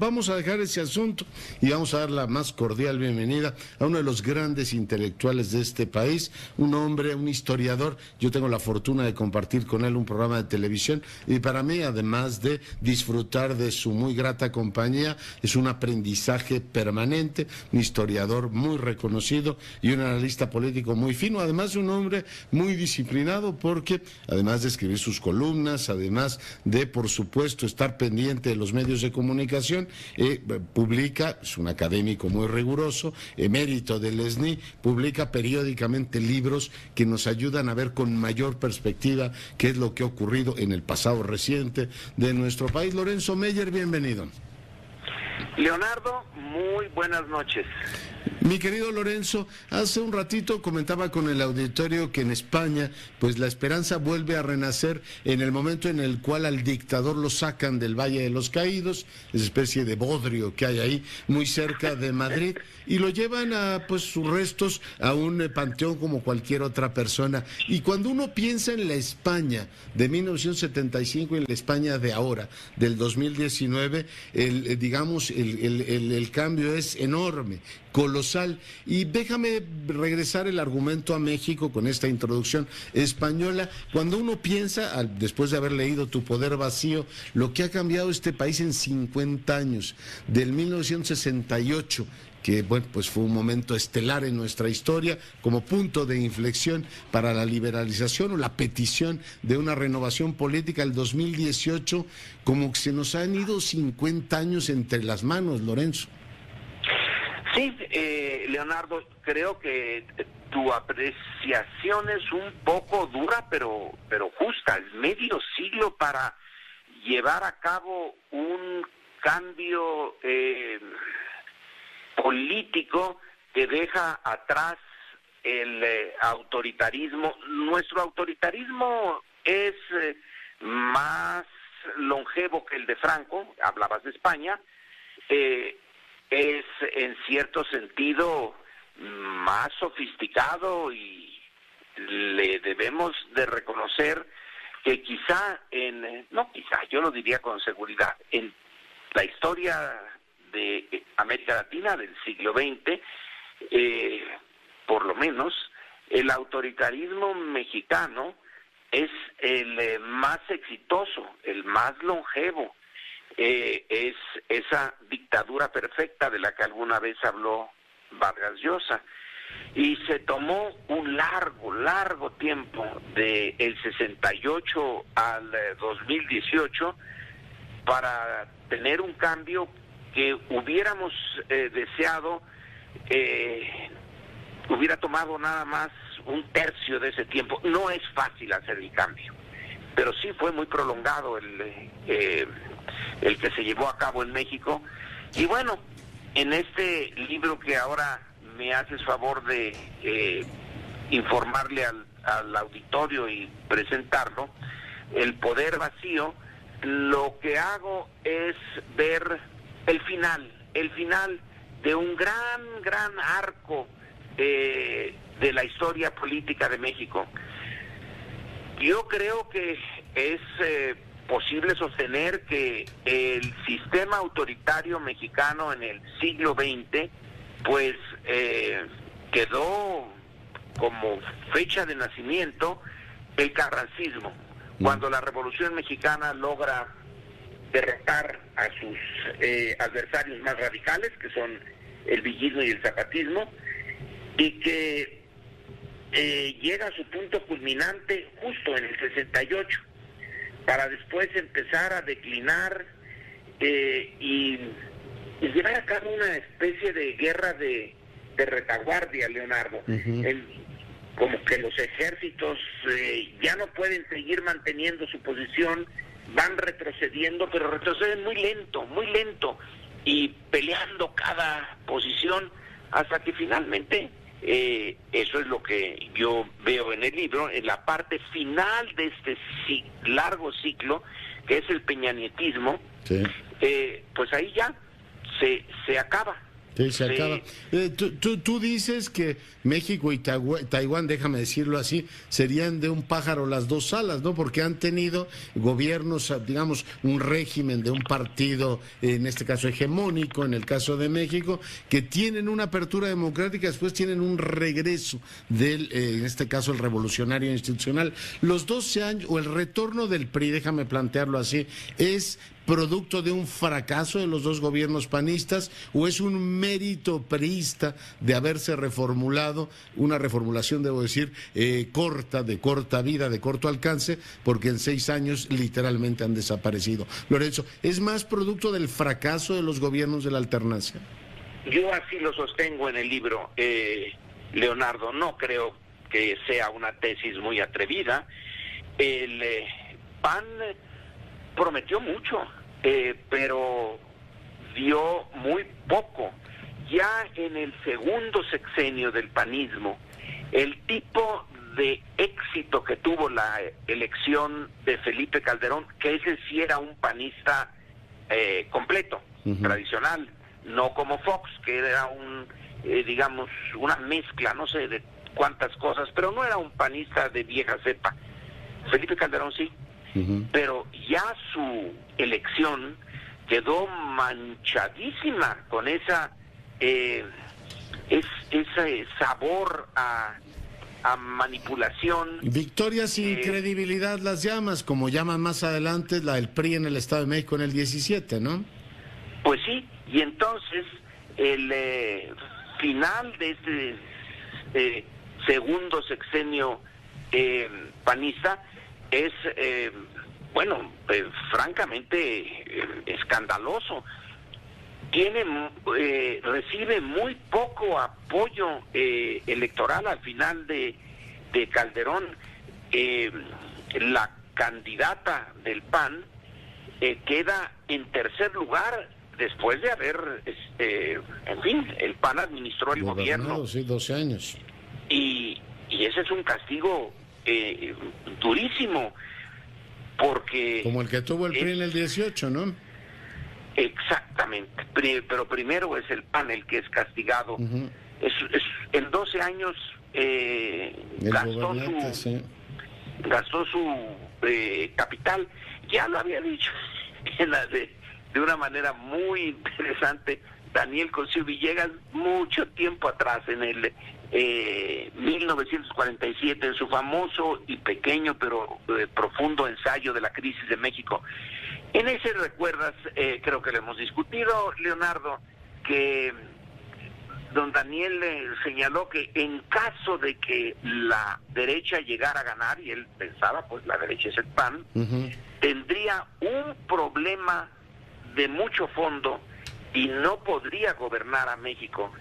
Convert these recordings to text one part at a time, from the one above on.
vamos a dejar ese asunto y vamos a dar la más cordial bienvenida a uno de los grandes intelectuales de este país, un hombre, un historiador. Yo tengo la fortuna de compartir con él un programa de televisión y para mí, además de disfrutar de su muy grata compañía, es un aprendizaje permanente, un historiador muy reconocido y un analista político muy fino, además de un hombre muy disciplinado porque, además de escribir sus columnas, además de, por supuesto, estar pendiente de los medios de comunicación, publica, es un académico muy riguroso, emérito del SNI, publica periódicamente libros que nos ayudan a ver con mayor perspectiva qué es lo que ha ocurrido en el pasado reciente de nuestro país. Lorenzo Meyer, bienvenido. Leonardo, muy buenas noches. Mi querido Lorenzo, hace un ratito comentaba con el auditorio que en España, pues la esperanza vuelve a renacer en el momento en el cual al dictador lo sacan del Valle de los Caídos, esa especie de bodrio que hay ahí, muy cerca de Madrid, y lo llevan a, pues, sus restos a un panteón como cualquier otra persona. Y cuando uno piensa en la España de 1975 y en la España de ahora, del 2019, el cambio es enorme, colosal. Y déjame regresar el argumento a México con esta introducción española. Cuando uno piensa, después de haber leído Tu poder vacío, lo que ha cambiado este país en 50 años, del 1968, que bueno, pues fue un momento estelar en nuestra historia, como punto de inflexión para la liberalización o la petición de una renovación política. El 2018, como que se nos han ido 50 años entre las manos, Lorenzo. Sí, Leonardo, creo que tu apreciación es un poco dura, pero justa. El medio siglo para llevar a cabo un cambio político que deja atrás el autoritarismo. Nuestro autoritarismo es más longevo que el de Franco, hablabas de España, es en cierto sentido más sofisticado y le debemos de reconocer que yo lo diría con seguridad, en la historia de América Latina del siglo XX, por lo menos, el autoritarismo mexicano es el más exitoso, el más longevo. Es esa dictadura perfecta de la que alguna vez habló Vargas Llosa, y se tomó un largo tiempo del 68 al 2018 para tener un cambio que hubiéramos deseado hubiera tomado nada más un tercio de ese tiempo. No es fácil hacer el cambio, pero sí fue muy prolongado el que se llevó a cabo en México. Y bueno, en este libro que ahora me haces favor de informarle al auditorio y presentarlo, El poder vacío, lo que hago es ver el final de un gran arco de la historia política de México. Yo creo que es posible sostener que el sistema autoritario mexicano en el siglo XX pues quedó como fecha de nacimiento el carrancismo, cuando la Revolución Mexicana logra derrotar a sus adversarios más radicales, que son el villismo y el zapatismo, y que llega a su punto culminante justo en el 68, para después empezar a declinar y llevar a cabo una especie de guerra de retaguardia, Leonardo. Como que los ejércitos ya no pueden seguir manteniendo su posición, van retrocediendo, pero retroceden muy lento, y peleando cada posición hasta que finalmente, eso es lo que yo veo en el libro, en la parte final de este largo ciclo, que es el peñanietismo, sí. Pues ahí ya se acaba. Sí, se acaba. Tú dices que México y Taiwán, déjame decirlo así, serían de un pájaro las dos alas, ¿no? Porque han tenido gobiernos, digamos, un régimen de un partido, en este caso hegemónico, en el caso de México, que tienen una apertura democrática, después tienen un regreso del, en este caso, el revolucionario institucional. Los 12 años, o el retorno del PRI, déjame plantearlo así, es producto de un fracaso de los dos gobiernos panistas, o es un mérito priista de haberse reformulado, una reformulación, debo decir, corta, de corta vida, de corto alcance, porque en 6 años literalmente han desaparecido. Lorenzo, ¿es más producto del fracaso de los gobiernos de la alternancia? Yo así lo sostengo en el libro, Leonardo. No creo que sea una tesis muy atrevida. El PAN prometió mucho, pero dio muy poco. Ya en el segundo sexenio del panismo, el tipo de éxito que tuvo la elección de Felipe Calderón, que ese sí era un panista completo, tradicional, no como Fox, que era digamos, una mezcla, no sé de cuántas cosas, pero no era un panista de vieja cepa. Felipe Calderón sí. Pero ya su elección quedó manchadísima con ese sabor a manipulación. Victoria sin credibilidad las llamas, como llaman más adelante la del PRI en el Estado de México en el 17, ¿no? Pues sí, y entonces el final de este segundo sexenio panista es, francamente escandaloso. Recibe muy poco apoyo electoral al final de Calderón. La candidata del PAN queda en tercer lugar después de haber, el PAN administró el gobierno. Sí, 12 años. Y ese es un castigo durísimo, porque... Como el que tuvo el PRI en el 18, ¿no? Exactamente, pero primero es el PAN el que es castigado. En 12 años gastó su capital. Ya lo había dicho de una manera muy interesante Daniel Cosío Villegas mucho tiempo atrás, en el 1947, en su famoso y pequeño pero profundo ensayo de la crisis de México. En ese, recuerdas, creo que lo hemos discutido, Leonardo, que don Daniel señaló que en caso de que la derecha llegara a ganar, y él pensaba, pues la derecha es el PAN, tendría un problema de mucho fondo y no podría gobernar a México.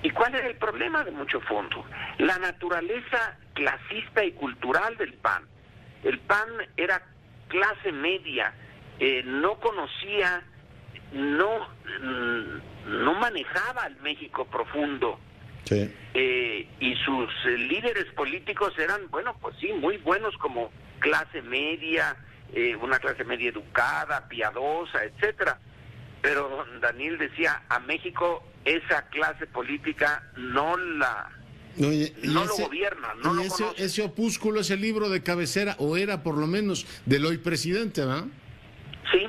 ¿Y cuál era el problema de mucho fondo? La naturaleza clasista y cultural del PAN. El PAN era clase media, no conocía, no manejaba el México profundo. Sí. Y sus líderes políticos eran, pues sí, muy buenos como clase media, una clase media educada, piadosa, etcétera. Pero Daniel decía, a México esa clase política no lo gobierna, no lo conoce. Ese opúsculo es el libro de cabecera, o era por lo menos, del hoy presidente, ¿verdad? Sí,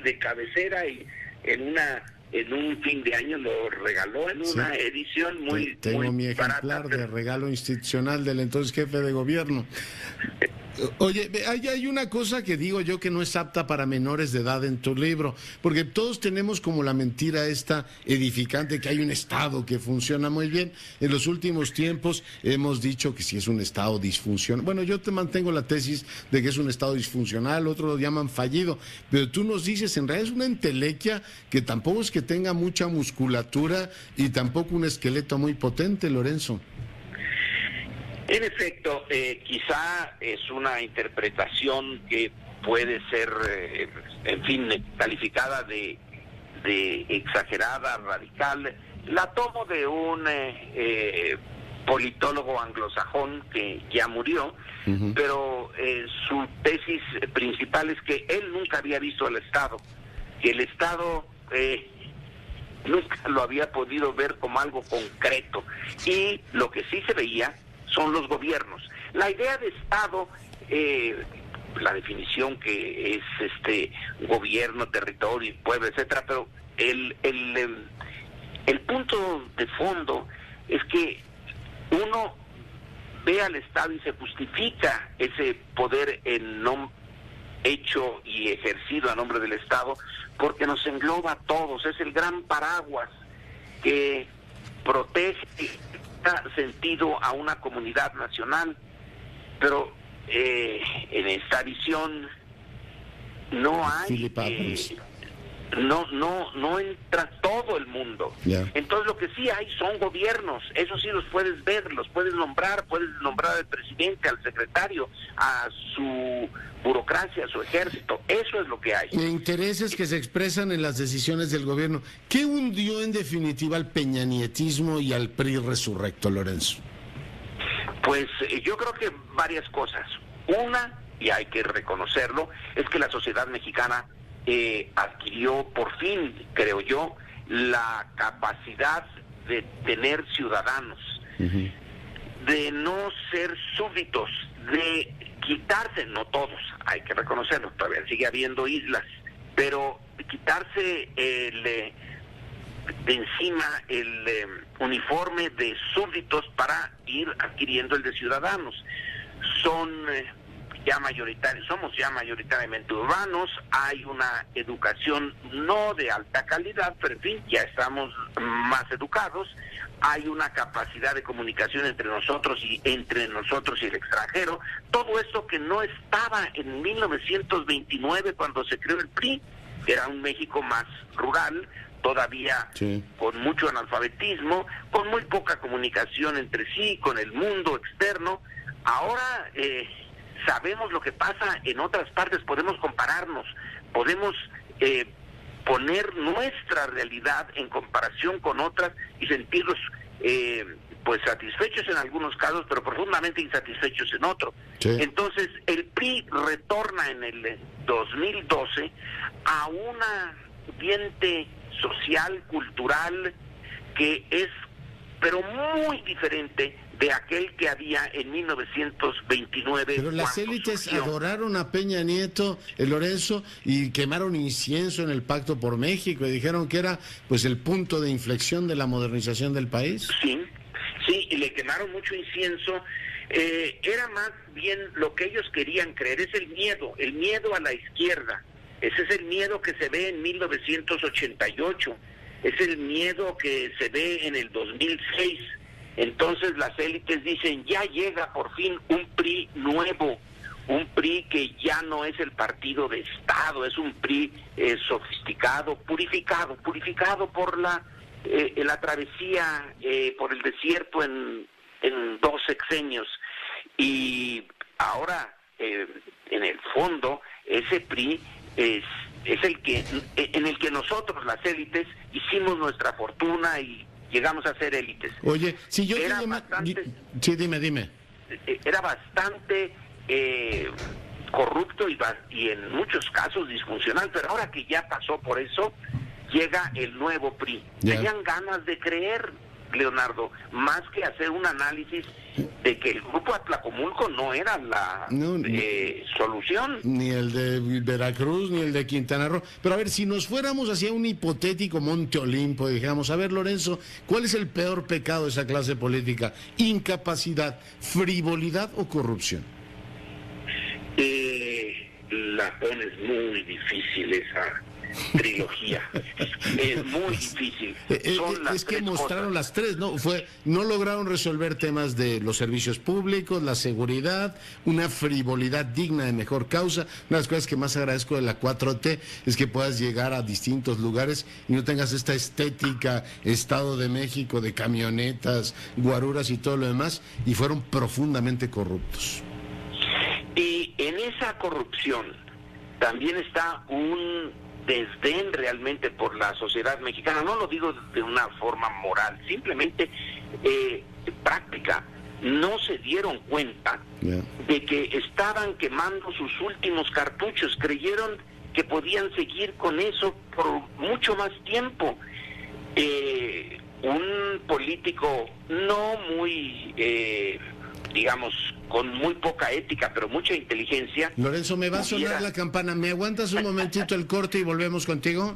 de cabecera, y en un fin de año lo regaló en una edición muy Tengo muy mi ejemplar de regalo institucional del entonces jefe de gobierno. Oye, hay una cosa que digo yo que no es apta para menores de edad en tu libro, porque todos tenemos como la mentira esta edificante que hay un Estado que funciona muy bien. En los últimos tiempos hemos dicho que si es un Estado disfuncional. Bueno, yo te mantengo la tesis de que es un Estado disfuncional, otros lo llaman fallido, pero tú nos dices, en realidad es una entelequia que tampoco es que tenga mucha musculatura y tampoco un esqueleto muy potente, Lorenzo. En efecto, quizá es una interpretación que puede ser, calificada de exagerada, radical. La tomo de un politólogo anglosajón que ya murió, pero su tesis principal es que él nunca había visto al Estado, que el Estado nunca lo había podido ver como algo concreto. Y lo que sí se veía son los gobiernos. La idea de Estado, la definición que es gobierno, territorio, pueblo, etcétera, pero el punto de fondo es que uno ve al Estado y se justifica ese poder hecho y ejercido a nombre del Estado, porque nos engloba a todos, es el gran paraguas que protege y da sentido a una comunidad nacional. Pero en esta visión no hay, no entra todo el mundo. Entonces lo que sí hay son gobiernos, eso sí los puedes ver, los puedes nombrar al presidente, al secretario, a su burocracia, a su ejército, eso es lo que hay. Intereses que se expresan en las decisiones del gobierno. ¿Qué hundió en definitiva al peñanietismo y al PRI resurrecto, Lorenzo? Pues yo creo que varias cosas. Una, y hay que reconocerlo, es que la sociedad mexicana adquirió por fin, creo yo, la capacidad de tener ciudadanos, de no ser súbditos, de quitarse, no todos, hay que reconocerlo, todavía sigue habiendo islas, pero quitarse de encima el uniforme de súbditos para ir adquiriendo el de ciudadanos. Somos ya mayoritariamente urbanos, hay una educación no de alta calidad, pero en fin, ya estamos más educados, hay una capacidad de comunicación entre nosotros y el extranjero, todo esto que no estaba en 1929 cuando se creó el PRI, que era un México más rural, todavía con mucho analfabetismo, con muy poca comunicación entre sí, con el mundo externo. Ahora sabemos lo que pasa en otras partes, podemos compararnos, podemos poner nuestra realidad en comparación con otras y sentirnos pues satisfechos en algunos casos, pero profundamente insatisfechos en otros. Entonces el PRI retorna en el 2012 a un ambiente social, cultural, que es pero muy diferente de aquel que había en 1929. Pero las élites adoraron a Peña Nieto, Lorenzo, y quemaron incienso en el Pacto por México, y dijeron que era pues el punto de inflexión de la modernización del país. Sí, y le quemaron mucho incienso. Era más bien lo que ellos querían creer, es el miedo a la izquierda. Ese es el miedo que se ve en 1988, es el miedo que se ve en el 2006. Entonces las élites dicen, ya llega por fin un PRI nuevo, un PRI que ya no es el partido de Estado, es un PRI sofisticado, purificado por la travesía por el desierto en 2 sexenios. Y ahora, en el fondo, ese PRI es en el que nosotros, las élites, hicimos nuestra fortuna y llegamos a ser élites. Oye, si yo Sí, dime. Era bastante corrupto y en muchos casos disfuncional, pero ahora que ya pasó por eso, llega el nuevo PRI. Tenían ganas de creer, Leonardo, más que hacer un análisis de que el grupo Atlacomulco no era la solución. Ni el de Veracruz, ni el de Quintana Roo. Pero a ver, si nos fuéramos hacia un hipotético Monte Olimpo y dijéramos, a ver, Lorenzo, ¿cuál es el peor pecado de esa clase política? ¿Incapacidad, frivolidad o corrupción? La pones muy difícil esa trilogía. Es muy difícil. Es que mostraron las tres, ¿no? No lograron resolver temas de los servicios públicos, la seguridad, una frivolidad digna de mejor causa. Una de las cosas que más agradezco de la 4T es que puedas llegar a distintos lugares y no tengas esta estética Estado de México de camionetas, guaruras y todo lo demás, y fueron profundamente corruptos. Y en esa corrupción también está un desdén realmente por la sociedad mexicana. No lo digo de una forma moral, simplemente práctica. No se dieron cuenta de que estaban quemando sus últimos cartuchos. Creyeron que podían seguir con eso por mucho más tiempo. Un político no muy, digamos, con muy poca ética, pero mucha inteligencia. Lorenzo, me va a sonar la campana. ¿Me aguantas un momentito el corte y volvemos contigo?